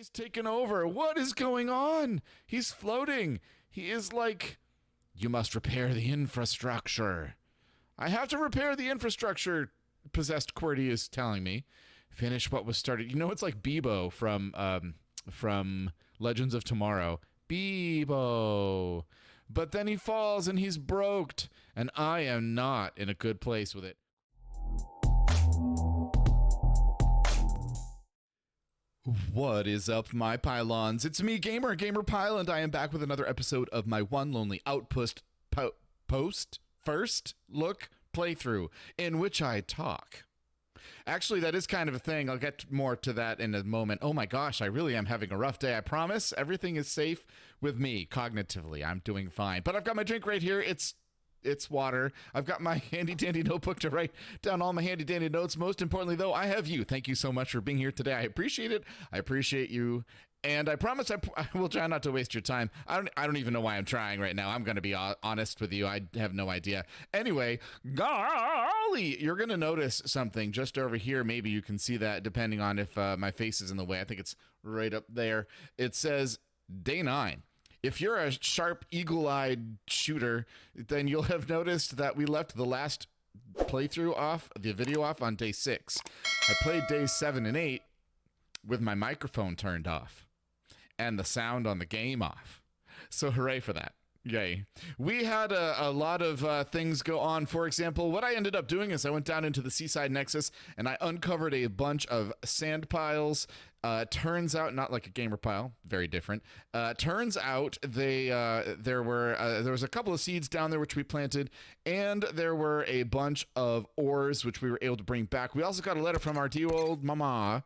He's taken over. What is going on? He's floating. He is like, you must repair the infrastructure. I have to repair the infrastructure, possessed QWERTY is telling me. Finish what was started. You know, it's like Bebo from Legends of Tomorrow. Bebo. But then he falls and he's broked, and I am not in a good place with it. What is up, my pylons? It's me, Gamer Pyle, and I am back with another episode of my one lonely Outpost first look playthrough, in which I talk. Actually, that is kind of a thing. I'll get more to that in a moment. Oh my gosh, I really am having a rough day. I promise everything is safe with me cognitively. I'm doing fine. But I've got my drink right here. It's water. I've got my handy-dandy notebook to write down all my handy-dandy notes. Most importantly, though, I have you. Thank you so much for being here today. I appreciate it. I appreciate you. And I promise I will try not to waste your time. I don't even know why I'm trying right now. I'm going to be honest with you. I have no idea. Anyway, golly, you're going to notice something just over here. Maybe you can see that depending on if my face is in the way. I think it's right up there. It says day 9. If you're a sharp, eagle-eyed shooter, then you'll have noticed that we left the last playthrough off, the video off on day 6. I played days 7 and 8 with my microphone turned off and the sound on the game off. So hooray for that. Yay. We had a lot of things go on. For example, what I ended up doing is I went down into the Seaside Nexus and I uncovered a bunch of sand piles. Turns out, not like a gamer pile, very different. Turns out there was a couple of seeds down there which we planted, and there were a bunch of ores which we were able to bring back. We also got a letter from our dear old mama.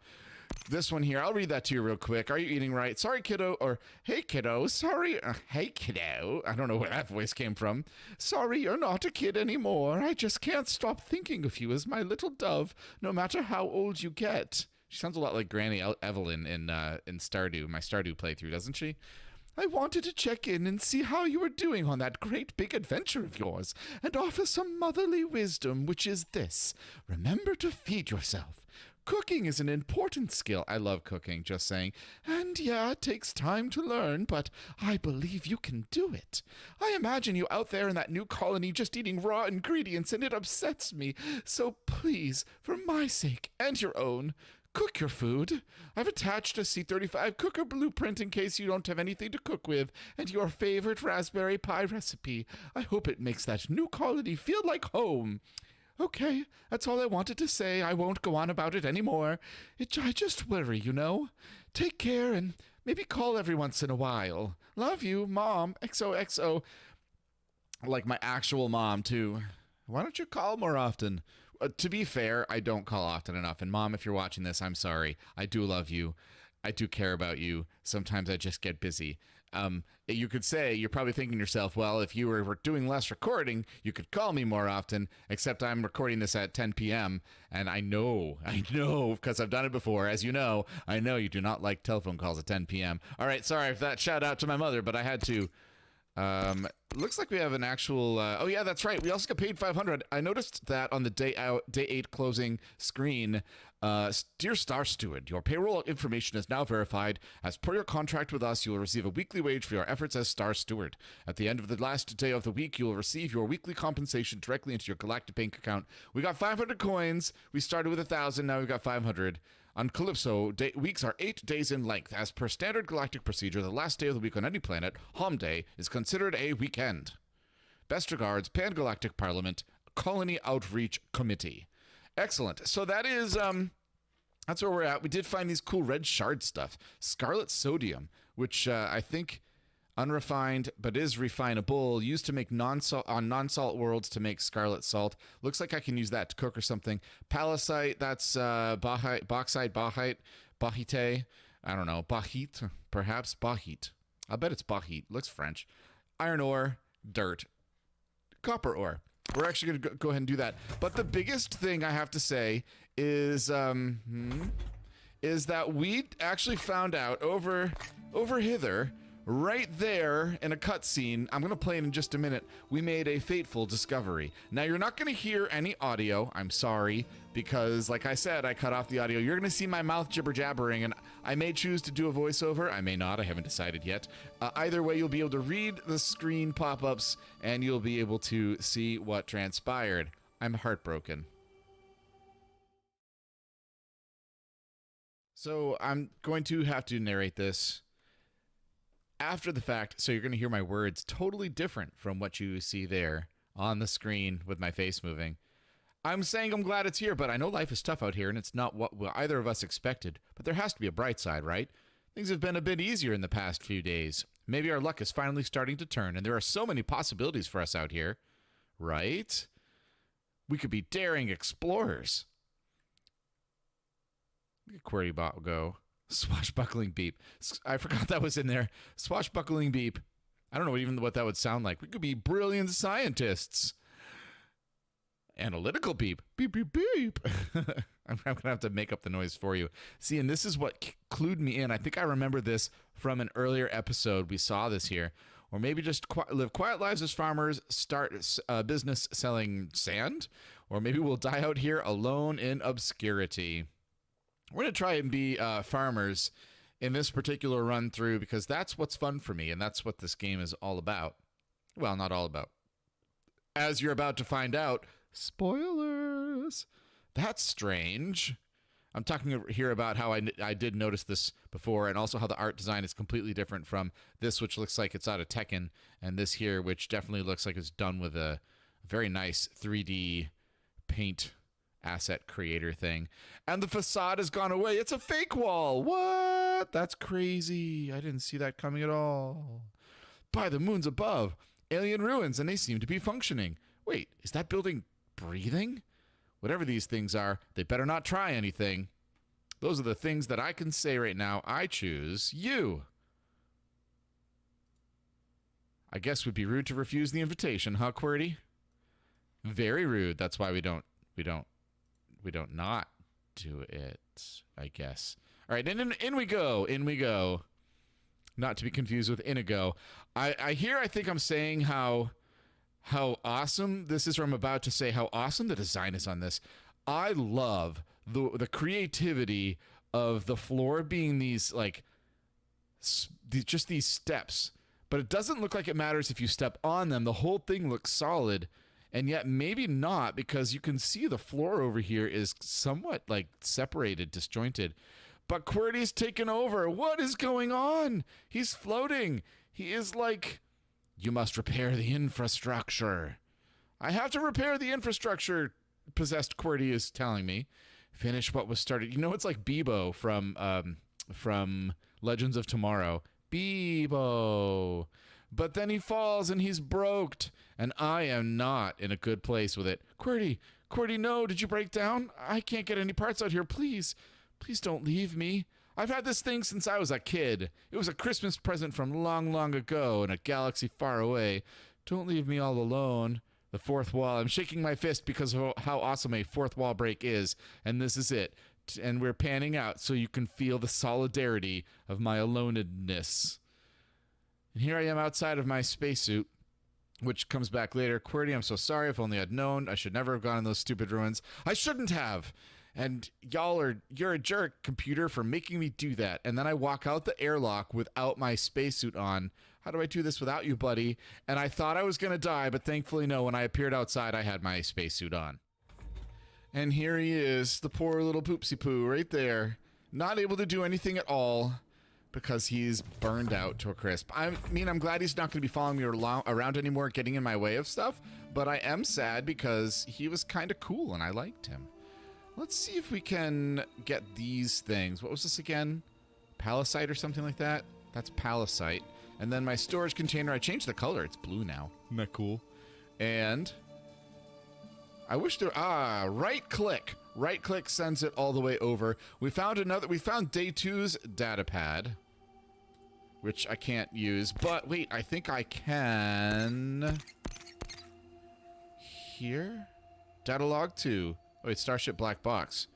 This one here, I'll read that to you real quick. Are you eating right? Sorry, kiddo. Or, hey, kiddo. Sorry. Hey, kiddo. I don't know where that voice came from. Sorry, you're not a kid anymore. I just can't stop thinking of you as my little dove, no matter how old you get. She sounds a lot like Granny Evelyn in Stardew, my Stardew playthrough, doesn't she? I wanted to check in and see how you were doing on that great big adventure of yours, and offer some motherly wisdom, which is this. Remember to feed yourself. Cooking is an important skill. I love cooking, just saying. And yeah, it takes time to learn, but I believe you can do it. I imagine you out there in that new colony just eating raw ingredients, and it upsets me. So please, for my sake and your own, cook your food. I've attached a C35 cooker blueprint in case you don't have anything to cook with, and your favorite raspberry pie recipe. I hope it makes that new colony feel like home. Okay, that's all I wanted to say. I won't go on about it anymore. I just worry, you know. Take care and maybe call every once in a while. Love you, Mom. XOXO. Like my actual mom, too. Why don't you call more often? To be fair, I don't call often enough. And Mom, if you're watching this, I'm sorry. I do love you. I do care about you. Sometimes I just get busy. You could say, you're probably thinking to yourself, well, if you were doing less recording, you could call me more often, except I'm recording this at 10 p.m. And I know, because I've done it before. As you know, I know you do not like telephone calls at 10 p.m. All right, sorry for that shout out to my mother, but I had to. Looks like we have an actual, oh yeah, that's right. We also got paid 500. I noticed that on the day 8 closing screen. Dear Star Steward, your payroll information is now verified. As per your contract with us, you will receive a weekly wage for your efforts as Star Steward. At the end of the last day of the week, you will receive your weekly compensation directly into your galactic bank account. We got 500 coins. We started with 1,000. Now we've got 500. On Calypso, weeks are 8 days in length. As per standard galactic procedure, the last day of the week on any planet, Hom Day, is considered a weekend. Best regards, Pan-Galactic Parliament, Colony Outreach Committee. Excellent. So that is, that's where we're at. We did find these cool red shard stuff. Scarlet sodium, which I think unrefined but is refinable, used to make non-salt worlds to make scarlet salt. Looks like I can use that to cook or something. Palisite, that's bauxite, bahite. I don't know, bahite, perhaps bahite. I bet it's bahite. Looks French. Iron ore, dirt, copper ore. We're actually going to go ahead and do that. But the biggest thing I have to say is that we actually found out over hither right there in a cutscene, I'm going to play it in just a minute, we made a fateful discovery. Now, you're not going to hear any audio, I'm sorry, because like I said, I cut off the audio. You're going to see my mouth jibber-jabbering, and I may choose to do a voiceover. I may not. I haven't decided yet. Either way, you'll be able to read the screen pop-ups, and you'll be able to see what transpired. I'm heartbroken. So I'm going to have to narrate this after the fact, so you're going to hear my words totally different from what you see there on the screen with my face moving. I'm saying I'm glad it's here, but I know life is tough out here, and it's not what either of us expected. But there has to be a bright side, right? Things have been a bit easier in the past few days. Maybe our luck is finally starting to turn, and there are so many possibilities for us out here. Right? We could be daring explorers. Look at QWERTY go. Swashbuckling beep. I forgot that was in there. Swashbuckling beep. I don't know even what that would sound like. We could be brilliant scientists. Analytical beep. Beep, beep, beep. I'm going to have to make up the noise for you. See, and this is what clued me in. I think I remember this from an earlier episode. We saw this here. Or maybe just live quiet lives as farmers, start a business selling sand. Or maybe we'll die out here alone in obscurity. We're going to try and be farmers in this particular run through because that's what's fun for me, and that's what this game is all about. Well, not all about. As you're about to find out, spoilers. That's strange. I'm talking here about how I did notice this before, and also how the art design is completely different from this, which looks like it's out of Tekken, and this here, which definitely looks like it's done with a very nice 3D paint asset creator thing. And the facade has gone away. It's a fake wall. What? That's crazy. I didn't see that coming at all. By the moons above, alien ruins, and they seem to be functioning. Wait, is that building breathing? Whatever these things are, they better not try anything. Those are the things that I can say right now. I choose you. I guess would be rude to refuse the invitation, huh, QWERTY? Very rude. That's why we don't not do it, I guess. All right, and in we go. In we go. Not to be confused with Inigo. I think I'm saying how awesome this is, or I'm about to say how awesome the design is on this. I love the creativity of the floor being these, like, just these steps. But it doesn't look like it matters if you step on them. The whole thing looks solid. And yet maybe not, because you can see the floor over here is somewhat like separated, disjointed. But QWERTY's taken over. What is going on? He's floating. He is like, you must repair the infrastructure. I have to repair the infrastructure, possessed QWERTY is telling me. Finish what was started. You know, it's like Bebo from Legends of Tomorrow. Bebo. But then he falls and he's broked, and I am not in a good place with it. QWERTY, no, did you break down? I can't get any parts out here. Please don't leave me. I've had this thing since I was a kid. It was a Christmas present from long, long ago in a galaxy far away. Don't leave me all alone. The fourth wall. I'm shaking my fist because of how awesome a fourth wall break is, and this is it. And we're panning out so you can feel the solidarity of my alonedness. And here I am outside of my spacesuit, which comes back later. QWERTY, I'm so sorry. If only I'd known. I should never have gone in those stupid ruins. I shouldn't have. And you're a jerk, computer, for making me do that. And then I walk out the airlock without my spacesuit on. How do I do this without you, buddy? And I thought I was going to die, but thankfully no. When I appeared outside, I had my spacesuit on. And here he is, the poor little poopsie poo right there. Not able to do anything at all, because he's burned out to a crisp. I mean, I'm glad he's not going to be following me around anymore, getting in my way of stuff, but I am sad because he was kind of cool and I liked him. Let's see if we can get these things. What was this again? Palisite or something like that? That's palisite. And then my storage container, I changed the color. It's blue now. Isn't that cool? And I wish there, right click. Right click sends it all the way over. We found day 2's data pad, which I can't use, but wait, I think I can. Here? Data log 2. Oh, it's Starship Black Box.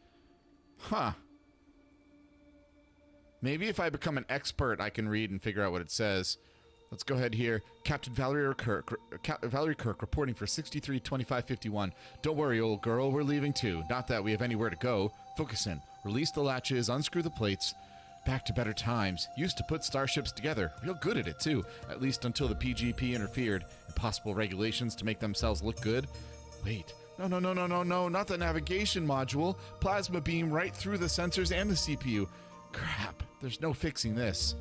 Huh. Maybe if I become an expert, I can read and figure out what it says. Let's go ahead here. Captain Valerie Kirk reporting for 632551. Don't worry, old girl. We're leaving too. Not that we have anywhere to go. Focus in. Release the latches. Unscrew the plates. Back to better times. Used to put starships together. Real good at it, too. At least until the PGP interfered. Impossible regulations to make themselves look good. Wait. No. Not the navigation module. Plasma beam right through the sensors and the CPU. Crap. There's no fixing this.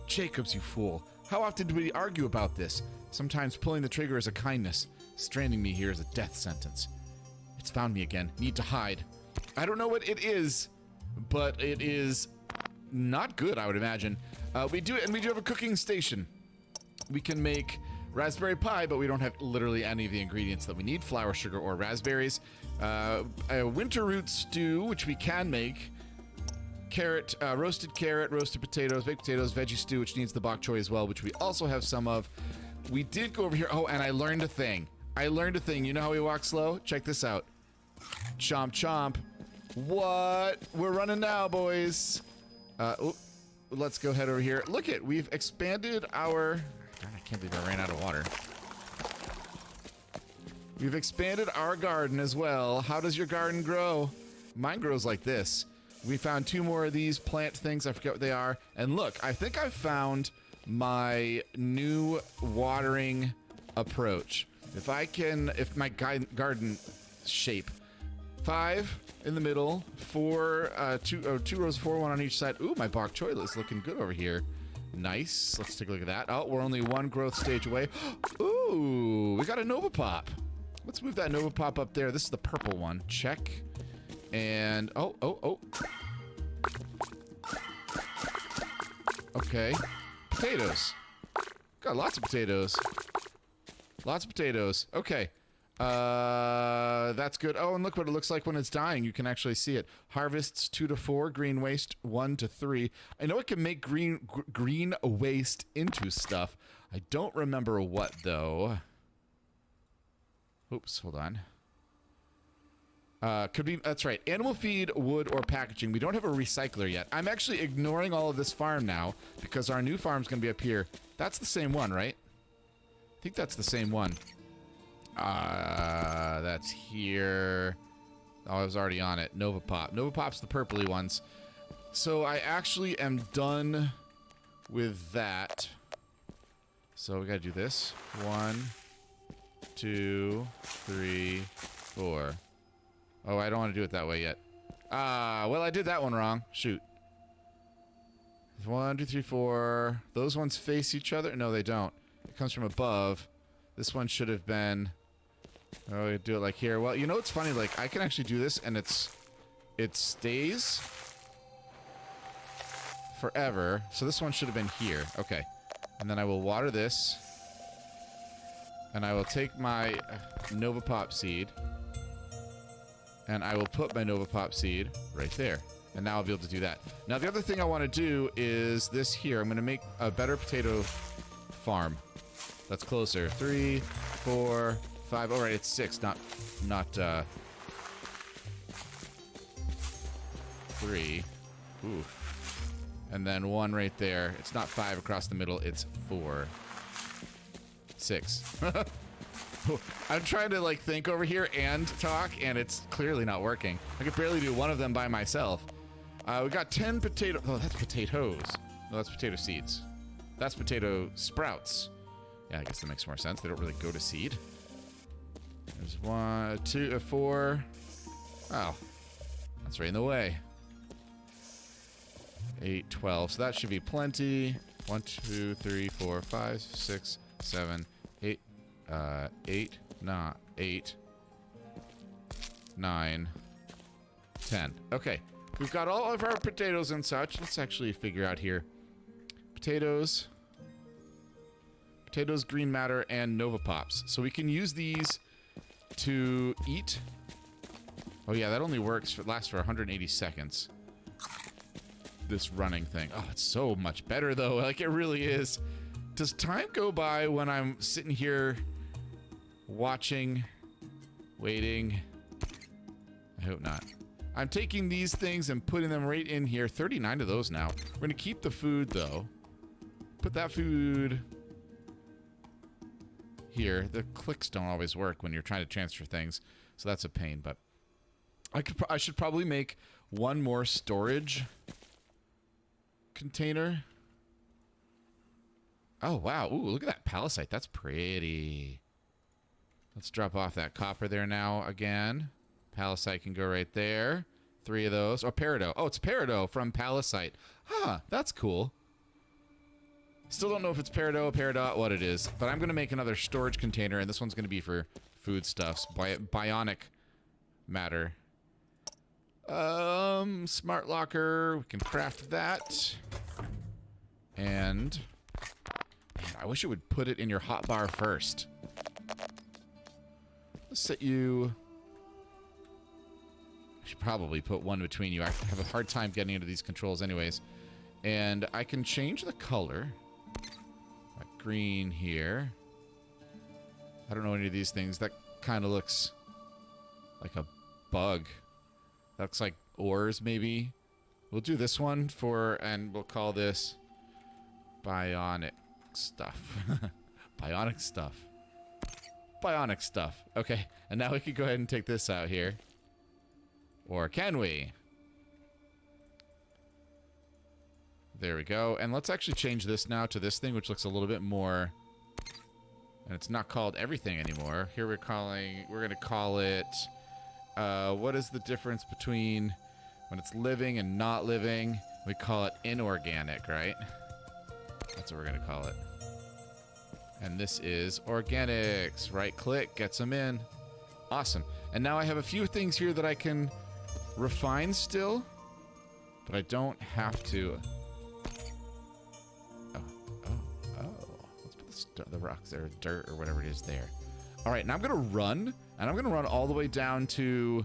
Jacobs, you fool. How often do we argue about this? Sometimes pulling the trigger is a kindness. Stranding me here is a death sentence. It's found me again. Need to hide. I don't know what it is, but it is not good, I would imagine. We do have a cooking station. We can make raspberry pie, but we don't have literally any of the ingredients that we need. Flour, sugar, or raspberries. A winter root stew, which we can make. Carrot, roasted potatoes, baked potatoes, veggie stew, which needs the bok choy as well, which we also have some of. We did go over here. Oh, and I learned a thing. You know how we walk slow? Check this out. Chomp, chomp. What? We're running now, boys. Let's go head over here. Look it. We've expanded our... God, I can't believe I ran out of water. We've expanded our garden as well. How does your garden grow? Mine grows like this. We found 2 more of these plant things. I forget what they are. And look, I think I found my new watering approach. If my garden shape, 5 in the middle, 4, 2 rows, 4, 1 on each side. Ooh, my bok choy is looking good over here. Nice. Let's take a look at that. Oh, we're only 1 growth stage away. Ooh, we got a Nova Pop. Let's move that Nova Pop up there. This is the purple one. Check. And, oh. Okay. Potatoes. Got lots of potatoes. Okay. That's good. Oh, and look what it looks like when it's dying. You can actually see it. Harvests 2 to 4. Green waste 1 to 3. I know it can make green waste into stuff. I don't remember what, though. Oops, hold on. Could be, that's right. Animal feed, wood, or packaging. We don't have a recycler yet. I'm actually ignoring all of this farm now because our new farm's going to be up here. That's the same one, right? I think that's the same one. That's here. Oh, I was already on it. Nova Pop. Nova Pop's the purpley ones. So I actually am done with that. So we got to do this. 1, 2, 3, 4. Oh, I don't want to do it that way yet. Well, I did that one wrong. Shoot. 1, 2, 3, 4. Those ones face each other? No, they don't. It comes from above. This one should have been... Oh, we do it like here. Well, you know what's funny? Like, I can actually do this, and it stays forever. So this one should have been here. Okay. And then I will water this. And I will take my Nova Pop seed. And I will put my Nova Pop seed right there. And now I'll be able to do that. Now, the other thing I want to do is this here. I'm going to make a better potato farm. That's closer. 3, 4, 5. All right, it's 6, not 3. Ooh. And then 1 right there. It's not 5 across the middle. It's 4. 6. I'm trying to, like, think over here and talk, and it's clearly not working. I could barely do one of them by myself. We got 10 potato... Oh, that's potatoes. No, that's potato seeds. That's potato sprouts. Yeah, I guess that makes more sense. They don't really go to seed. There's 1, 2, 4. Oh. That's right in the way. 8, 12. So that should be plenty. 1, 2, 3, 4, 5, 6, 7, 8. 8, 9, 10. Okay. We've got all of our potatoes and such. Let's actually figure out here. Potatoes, green matter, and Nova Pops. So we can use these to eat. Oh yeah, that only lasts for 180 seconds. This running thing. Oh, it's so much better though. Like, it really is. Does time go by when I'm sitting here watching, waiting? I hope not. I'm taking these things and putting them right in here. 39 of those now. We're going to keep the food, though. Put that food here. The clicks don't always work when you're trying to transfer things, so that's a pain. But I should probably make one more storage container. Oh, wow. Ooh, look at that palisite. That's pretty. Let's drop off that copper there now again. Palisite can go right there. 3 of those. Oh, peridot. Oh, it's peridot from palisite. Huh, that's cool. Still don't know if it's peridot, what it is. But I'm going to make another storage container, and this one's going to be for foodstuffs. Bionic matter. Smart locker. We can craft that. And... man, I wish it would put it in your hotbar first. Let's set you... I should probably put one between you. I have a hard time getting into these controls anyways. And I can change the color. Like green here. I don't know any of these things. That kind of looks like a bug. That looks like ores, maybe. We'll do this one for... and we'll call this... bionic stuff. Bionic stuff. Bionic stuff. Okay, and now we can go ahead and take this out here. Or can we? There we go. And let's actually change this now to this thing, which looks a little bit more... and it's not called everything anymore. Here we're going to call it... what is the difference between when it's living and not living? We call it inorganic, right? That's what we're going to call it. And this is organics. Right click, gets them in. Awesome. And now I have a few things here that I can refine still, but I don't have to. Oh. Let's put the rocks there, dirt or whatever it is there. All right, now I'm going to run, and I'm going to run all the way down to...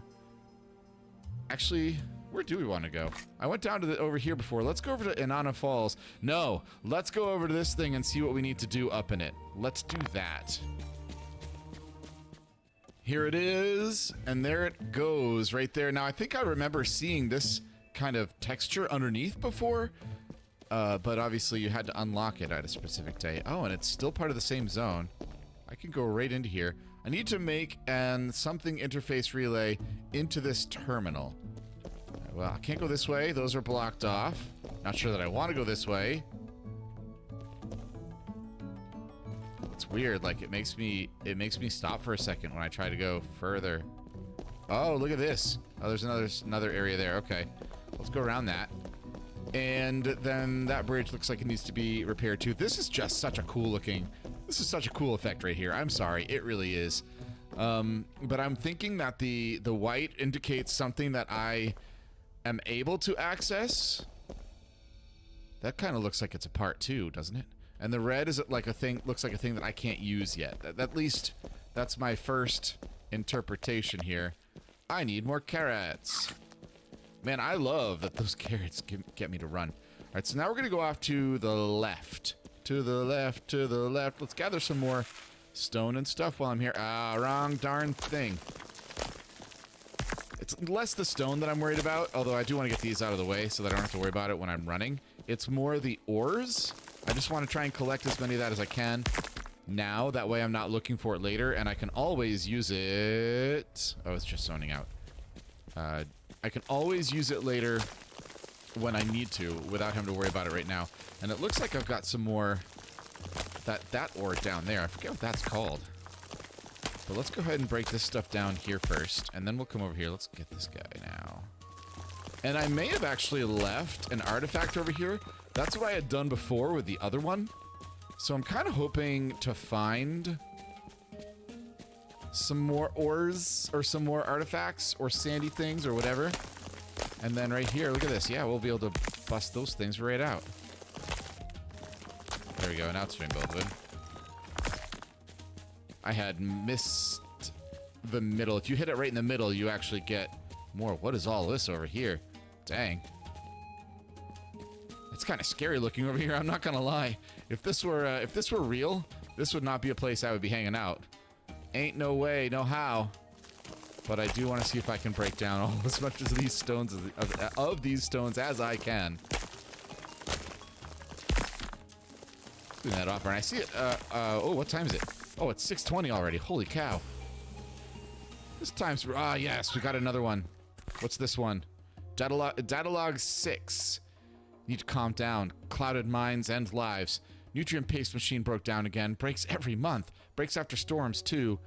actually... where do we want to go? I went down to over here before. Let's go over to Inanna Falls. No, let's go over to this thing and see what we need to do up in it. Let's do that. Here it is, and there it goes right there. Now, I think I remember seeing this kind of texture underneath before, but obviously you had to unlock it at a specific day. Oh, and it's still part of the same zone. I can go right into here. I need to make something interface relay into this terminal. Well, I can't go this way. Those are blocked off. Not sure that I want to go this way. It's weird. Like, it makes me stop for a second when I try to go further. Oh, look at this. Oh, there's another area there. Okay. Let's go around that. And then that bridge looks like it needs to be repaired too. This is just such a cool looking... this is such a cool effect right here. I'm sorry. It really is. But I'm thinking that the white indicates something that I... am able to access. That kind of looks like it's a part 2, doesn't it? And the red is like a thing, looks like a thing that I can't use yet. At least that's my first interpretation here. I need more carrots. Man, I love that those carrots get me to run. All right, so now we're going to go off to the left. To the left, to the left. Let's gather some more stone and stuff while I'm here. Ah, wrong darn thing. It's less the stone that I'm worried about, although I do want to get these out of the way so that I don't have to worry about it when I'm running. It's more the ores. I just want to try and collect as many of that as I can now. That way I'm not looking for it later, and I can always use it... oh, it's just zoning out. I can always use it later when I need to without having to worry about it right now. And it looks like I've got some more... that ore down there. I forget what that's called. But let's go ahead and break this stuff down here first, and then we'll come over here. Let's get this guy now. And I may have actually left an artifact over here. That's what I had done before with the other one. So I'm kind of hoping to find some more ores or some more artifacts or sandy things or whatever. And then right here, look at this. Yeah, we'll be able to bust those things right out. There we go, now it's rainbow wood. I had missed the middle. If you hit it right in the middle, you actually get more. What is all this over here? Dang. It's kind of scary looking over here, I'm not gonna lie. If this were real, this would not be a place I would be hanging out. Ain't no way, no how. But I do want to see if I can break down all as much of these stones of these stones as I can. Doing that offer, and I see it. Oh, what time is it? Oh, it's 6:20 already. Holy cow! This time's yes, we got another one. What's this one? Datalog 6. Need to calm down. Clouded minds end lives. Nutrient paste machine broke down again. Breaks every month. Breaks after storms too.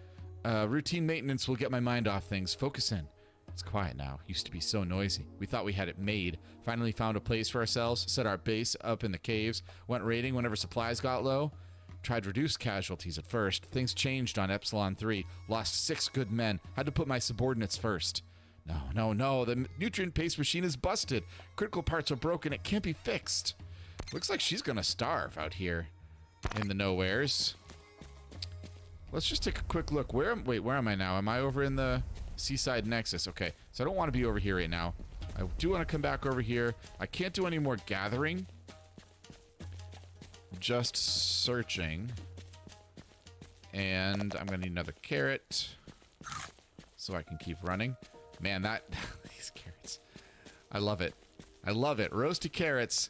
Routine maintenance will get my mind off things. Focus in. It's quiet now. Used to be so noisy. We thought we had it made. Finally found a place for ourselves. Set our base up in the caves. Went raiding whenever supplies got low. Tried to reduce casualties at first. Things changed on Epsilon 3. Lost 6 good men. Had to put my subordinates first. No. The nutrient paste machine is busted. Critical parts are broken. It can't be fixed. Looks like she's gonna starve out here in the nowheres. Let's just take a quick look. Where am I now? Am I over in the Seaside Nexus? Okay, so I don't want to be over here right now. I do want to come back over here. I can't do any more gathering. Just searching. And I'm going to need another carrot so I can keep running. Man, these carrots. I love it. I love it. Roasted carrots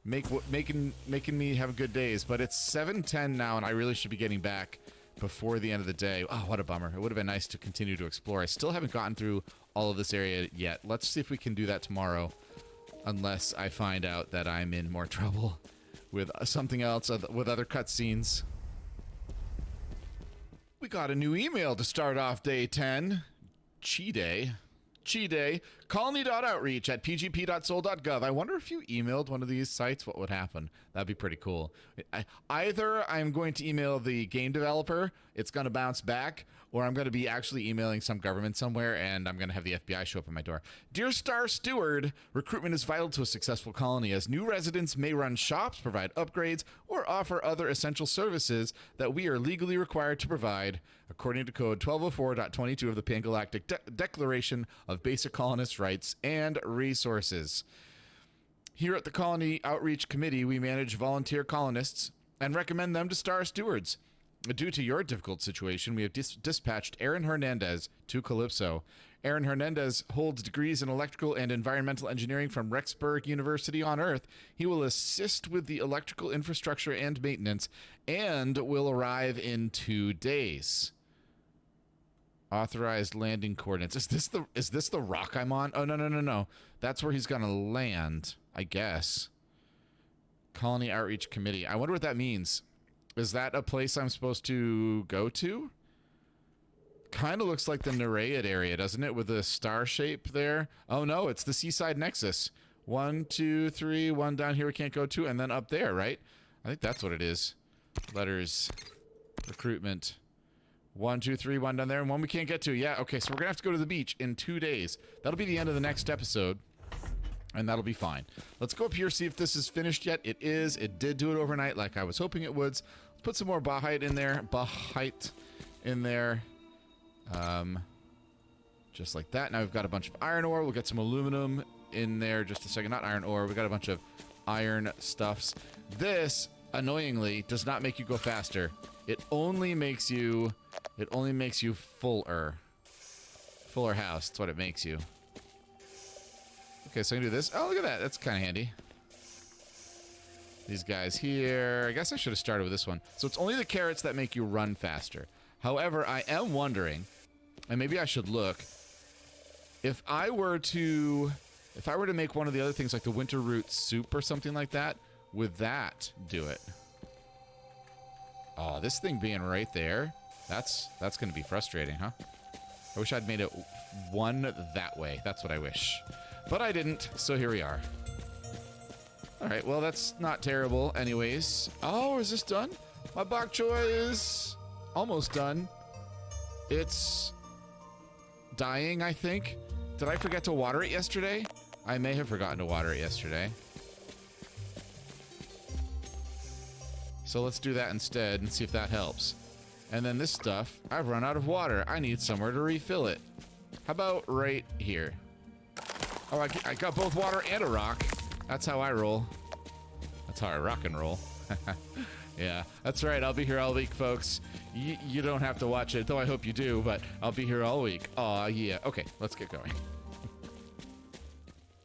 making me have good days, but it's 7:10 now and I really should be getting back before the end of the day. Oh, what a bummer. It would have been nice to continue to explore. I still haven't gotten through all of this area yet. Let's see if we can do that tomorrow, unless I find out that I'm in more trouble with something else, with other cutscenes. We got a new email to start off day 10. Chi Day. Colony.outreach@pgp.sol.gov. I wonder if you emailed one of these sites, what would happen? That'd be pretty cool. Either I'm going to email the game developer, it's going to bounce back, or I'm going to be actually emailing some government somewhere, and I'm going to have the FBI show up at my door. Dear Star Steward, recruitment is vital to a successful colony, as new residents may run shops, provide upgrades, or offer other essential services that we are legally required to provide, according to Code 1204.22 of the Pan-Galactic Declaration of Basic Colonist Rights and Resources. Here at the Colony Outreach Committee, we manage volunteer colonists and recommend them to Star Stewards. Due to your difficult situation, we have dispatched Aaron Hernandez to Calypso. Aaron Hernandez holds degrees in electrical and environmental engineering from Rexburg University on Earth. He will assist with the electrical infrastructure and maintenance and will arrive in 2 days. Authorized landing coordinates. Is this the rock I'm on? Oh, no. That's where he's gonna land, I guess. Colony Outreach Committee. I wonder what that means. Is that a place I'm supposed to go to? Kind of looks like the Nereid area, doesn't it? With the star shape there. Oh no, it's the Seaside Nexus. 1, 2, 3, one down here we can't go to, and then up there, right? I think that's what it is. Letters. Recruitment. 1, 2, 3, one down there, and one we can't get to. Yeah, okay, so we're gonna have to go to the beach in 2 days. That'll be the end of the next episode, and that'll be fine. Let's go up here, see if this is finished yet. It is. It did do it overnight like I was hoping it would. Let's put some more Bahite in there. Just like that. Now we've got a bunch of iron ore. We'll get some aluminum in there just a second. Not iron ore. We got a bunch of iron stuffs. This, annoyingly, does not make you go faster. It only makes you fuller. Fuller house. That's what it makes you. Okay, so I can do this. Oh, look at that. That's kind of handy. These guys here. I guess I should have started with this one. So it's only the carrots that make you run faster. However, I am wondering, and maybe I should look, if I were to make one of the other things like the winter root soup or something like that, would that do it? Oh, this thing being right there, that's going to be frustrating, huh? I wish I'd made it one that way. That's what I wish. But I didn't, so here we are. All right, well, that's not terrible anyways. Oh, is this done? My bok choy is almost done. It's dying, I think. Did I forget to water it yesterday? I may have forgotten to water it yesterday. So let's do that instead and see if that helps. And then this stuff, I've run out of water. I need somewhere to refill it. How about right here? Oh, I got both water and a rock. That's how I roll. That's how I rock and roll. Yeah, that's right. I'll be here all week, folks. You don't have to watch it, though I hope you do, but I'll be here all week. Aw, yeah. Okay, let's get going.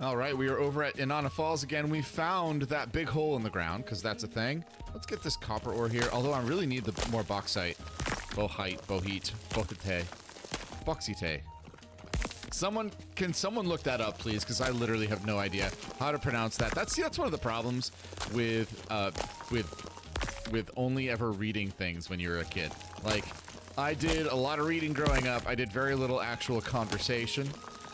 All right, we are over at Inanna Falls again. We found that big hole in the ground, because that's a thing. Let's get this copper ore here, although I really need the more bauxite. Bauxite. Can someone look that up, please? Because I literally have no idea how to pronounce that. That's one of the problems with only ever reading things when you're a kid. Like, I did a lot of reading growing up. I did very little actual conversation.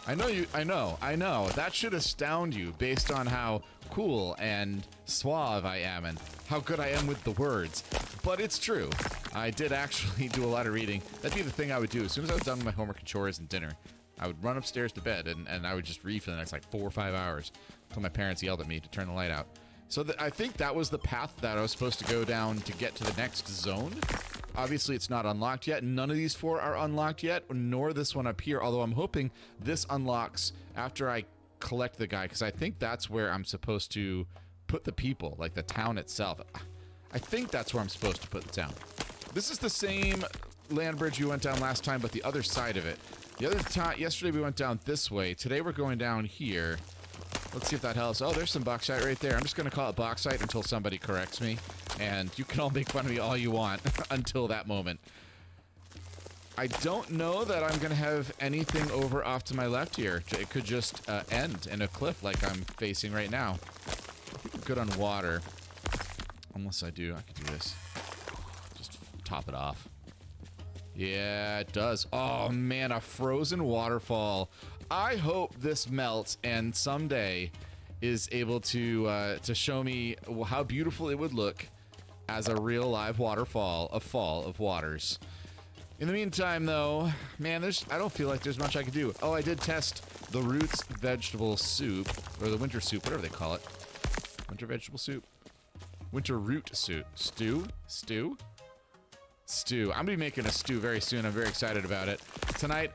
I know. That should astound you based on how cool and suave I am and how good I am with the words. But it's true. I did actually do a lot of reading. That'd be the thing I would do. As soon as I was done with my homework and chores and dinner, I would run upstairs to bed and I would just read for the next like 4 or 5 hours until my parents yelled at me to turn the light out. So I think that was the path that I was supposed to go down to get to the next zone. Obviously, it's not unlocked yet. None of these 4 are unlocked yet, nor this one up here, although I'm hoping this unlocks after I collect the guy, because I think that's where I'm supposed to put the people, like the town itself. I think that's where I'm supposed to put the town. This is the same land bridge we went down last time, but the other side of it. The other time, yesterday we went down this way. Today we're going down here. Let's see if that helps. Oh, there's some bauxite right there. I'm just going to call it bauxite until somebody corrects me. And you can all make fun of me all you want until that moment. I don't know that I'm going to have anything over off to my left here. It could just end in a cliff like I'm facing right now. I think I'm good on water. Unless I could do this. Just top it off. Yeah, it does. Oh, man, a frozen waterfall. I hope this melts and someday is able to show me how beautiful it would look as a real live waterfall, a fall of waters. In the meantime, though, man, I don't feel like there's much I can do. Oh, I did test the roots vegetable soup, or the winter soup, whatever they call it. Winter vegetable soup? Winter root soup. Stew? I'm gonna be making a stew very soon. I'm very excited about it. Tonight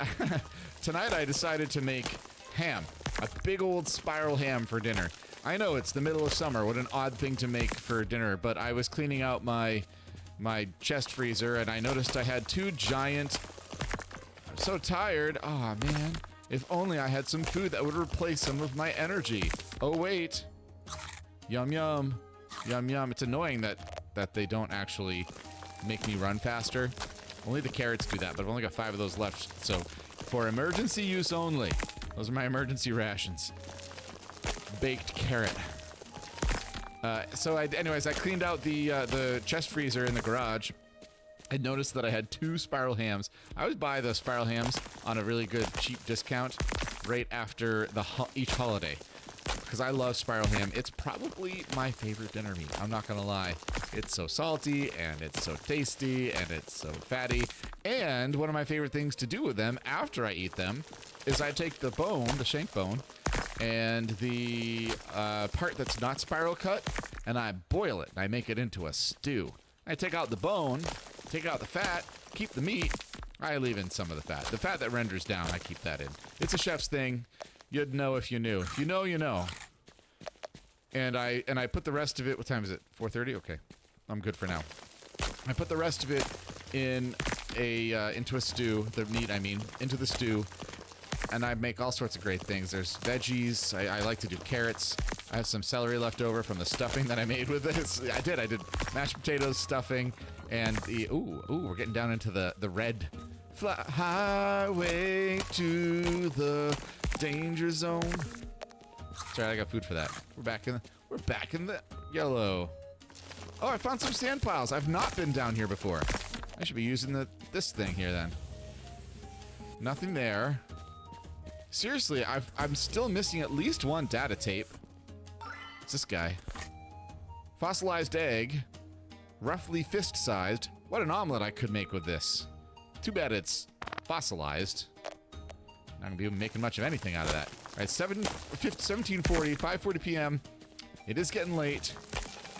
I decided to make ham. A big old spiral ham for dinner. I know it's the middle of summer. What an odd thing to make for dinner. But I was cleaning out my chest freezer and I noticed I had 2 giant... I'm so tired. Oh, man. If only I had some food that would replace some of my energy. Oh, wait. Yum, yum. Yum, yum. It's annoying that they don't actually make me run faster. Only the carrots do that, but I've only got 5 of those left, so for emergency use only. Those are my emergency rations. Baked carrot. Anyways, I cleaned out the chest freezer in the garage. I noticed that I had 2 spiral hams. I always buy the spiral hams on a really good cheap discount right after each holiday. Because I love spiral ham. It's probably my favorite dinner meat. I'm not gonna lie. It's so salty, and it's so tasty, and it's so fatty. And one of my favorite things to do with them after I eat them is I take the bone, the shank bone, and the part that's not spiral cut, and I boil it, and I make it into a stew. I take out the bone, take out the fat, keep the meat. I leave in some of the fat. The fat that renders down, I keep that in. It's a chef's thing. You'd know if you knew. If you know, you know. And I put the rest of it. What time is it? 4:30. Okay, I'm good for now. I put the rest of it in into a stew. The meat, I mean, into the stew, and I make all sorts of great things. There's veggies. I like to do carrots. I have some celery left over from the stuffing that I made with this. I did mashed potatoes, stuffing, and we're getting down into the red highway to the danger zone. Sorry, I got food for that. We're back in the yellow. Oh, I found some sand piles. I've not been down here before. I should be using this thing here then. Nothing there. Seriously, I'm still missing at least 1 data tape. What's this guy? Fossilized egg. Roughly fist-sized. What an omelet I could make with this. Too bad it's fossilized. Not gonna be making much of anything out of that. All right, 17:40, 5:40 p.m. It is getting late.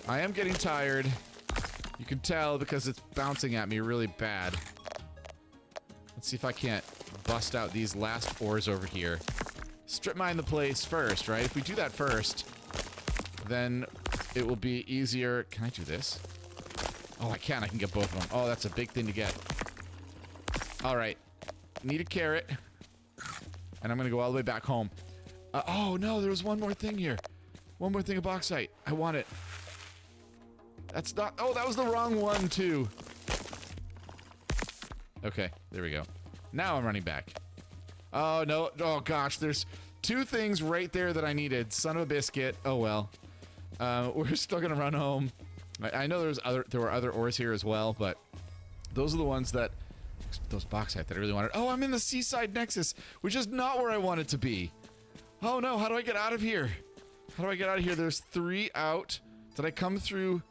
I am getting tired. You can tell because it's bouncing at me really bad. Let's see if I can't bust out these last ores over here. Strip mine the place first, right? If we do that first, then it will be easier. Can I do this? Oh, I can get both of them. Oh, that's a big thing to get. All right. Need a carrot. And I'm going to go all the way back home. Oh, no, there was one more thing here. One more thing of bauxite. I want it. That's not... Oh, that was the wrong one, too. Okay, there we go. Now I'm running back. Oh, no. Oh, gosh, there's 2 things right there that I needed. Son of a biscuit. Oh, well. We're still going to run home. I know there were other ores here as well, but those are the ones that... Those bauxite that I really wanted. Oh, I'm in the seaside nexus, which is not where I want it to be. Oh, no. How do I get out of here? How do I get out of here? There's 3 out. Did I come through...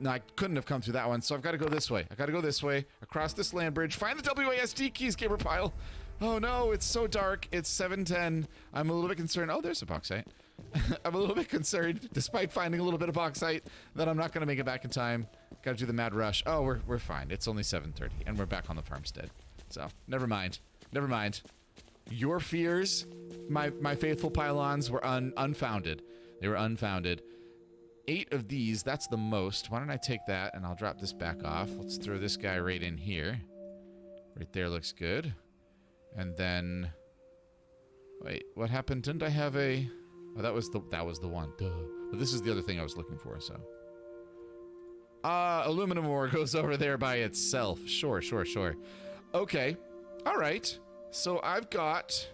No, I couldn't have come through that one, so I've got to go this way. I've got to go this way, across this land bridge, find the WASD keys, Gamer Pyle. Oh no, it's so dark. It's 7:10. I'm a little bit concerned. Oh, there's a bauxite. I'm a little bit concerned, despite finding a little bit of bauxite, that I'm not going to make it back in time. Got to do the mad rush. Oh, we're fine. It's only 7:30, and we're back on the farmstead. So, never mind. Never mind. Your fears, my faithful pylons, were unfounded. They were unfounded. 8 of these, that's the most. Why don't I take that and I'll drop this back off. Let's throw this guy right in here. Right there looks good. And then... Wait, what happened? Didn't I have a... Oh, that was the one. Duh. But this is the other thing I was looking for, so... Aluminum ore goes over there by itself. Sure. Okay. Alright. So I've got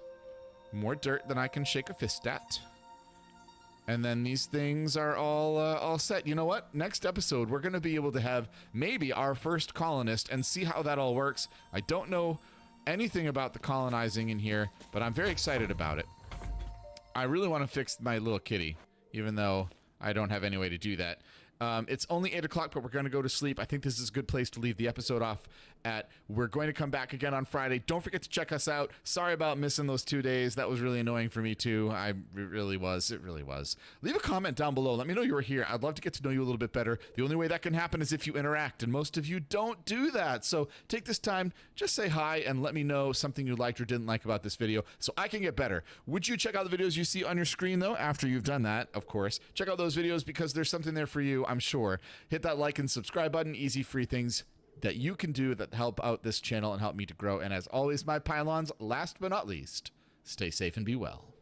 more dirt than I can shake a fist at. And then these things are all set. You know what? Next episode, we're going to be able to have maybe our first colonist and see how that all works. I don't know anything about the colonizing in here, but I'm very excited about it. I really want to fix my little kitty, even though I don't have any way to do that. It's only 8 o'clock, but we're going to go to sleep. I think this is a good place to leave the episode off at. We're going to come back again on Friday. Don't forget to check us out. Sorry about missing those 2 days. That was really annoying for me, too. It really was. Leave a comment down below. Let me know you were here. I'd love to get to know you a little bit better. The only way that can happen is if you interact, and most of you don't do that. So take this time, just say hi, and let me know something you liked or didn't like about this video so I can get better. Would you check out the videos you see on your screen, though, after you've done that, of course? Check out those videos because there's something there for you, I'm sure. Hit that like and subscribe button. Easy, free things that you can do that help out this channel and help me to grow. And as always, my pylons, last but not least, stay safe and be well.